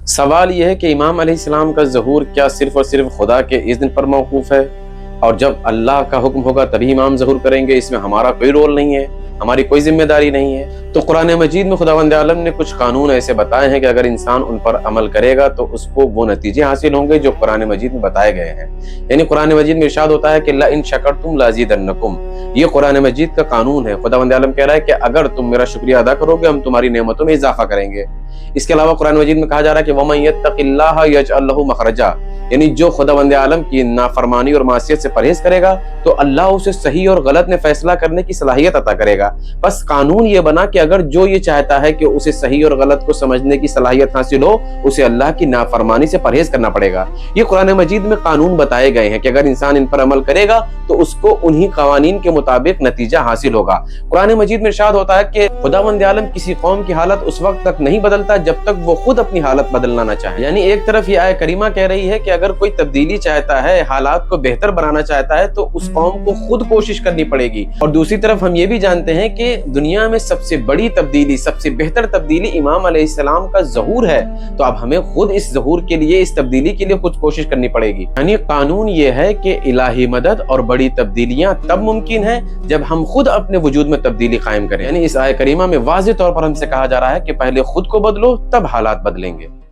سوال یہ ہے کہ امام علیہ السلام کا ظہور کیا صرف اور صرف خدا کے اذن پر موقوف ہے، اور جب اللہ کا حکم ہوگا تبھی امام ظہور کریں گے، اس میں ہمارا کوئی رول نہیں ہے، ہماری کوئی ذمہ داری نہیں ہے؟ تو قرآن مجید میں خداوند عالم نے کچھ قانون ایسے بتائے ہیں کہ اگر انسان ان پر عمل کرے گا تو اس کو وہ نتیجے حاصل ہوں گے جو قرآن مجید میں بتائے گئے ہیں۔ یعنی قرآن مجید میں ارشاد ہوتا ہے کہ لَإِن شَكَرْتُمْ لَأَزِيدَنَّكُمْ، یہ قرآن مجید کا قانون ہے۔ خداوند عالم کہہ رہا ہے کہ اگر تم میرا شکریہ ادا کرو گے ہم تمہاری نعمتوں میں اضافہ کریں گے۔ اس کے علاوہ قرآن مجید میں کہا جا رہا ہے کہ وَمَن يَتَّقِ اللَّهَ يَجْعَل لَّهُ مَخْرَجًا، یعنی جو خداوند عالم کی نافرمانی اور معصیت سے پرہیز کرے گا تو اللہ اسے صحیح اور غلط میں فیصلہ کرنے کی صلاحیت عطا کرے گا۔ بس قانون یہ بنا کہ اگر جو یہ چاہتا ہے کہ اسے صحیح اور غلط کو سمجھنے کی صلاحیت حاصل ہو، اسے اللہ کی نافرمانی سے پرہیز کرنا پڑے گا۔ یہ قرآن مجید میں قانون بتائے گئے ہیں کہ اگر انسان ان پر عمل کرے گا تو اس کو انہی قوانین کے مطابق نتیجہ حاصل ہوگا۔ قرآن مجید میں ارشاد ہوتا ہے کہ خداوند عالم کسی قوم کی حالت اس وقت تک نہیں بدلتا جب تک وہ خود اپنی حالت بدلنا نہ چاہے۔ یعنی ایک طرف یہ آیت کریمہ کہہ رہی ہے کہ اگر کوئی تبدیلی چاہتا ہے، حالات کو بہتر بنانا چاہتا ہے تو اس قوم کو خود کوشش کرنی پڑے گی، اور دوسری طرف ہم یہ بھی جانتے ہیں کہ دنیا میں سب سے بڑی تبدیلی، سب سے بہتر تبدیلی امام علیہ السلام کا ظہور ہے، تو اب ہمیں خود اس ظہور کے لیے، اس تبدیلی کے لیے خود کوشش کرنی پڑے گی۔ یعنی قانون یہ ہے کہ الہی مدد اور بڑی تبدیلیاں تب ممکن ہیں جب ہم خود اپنے وجود میں تبدیلی قائم کریں۔ یعنی اس آیت کریمہ میں واضح طور پر ہم سے کہا جا رہا ہے کہ پہلے خود کو بدلو تب حالات بدلیں گے۔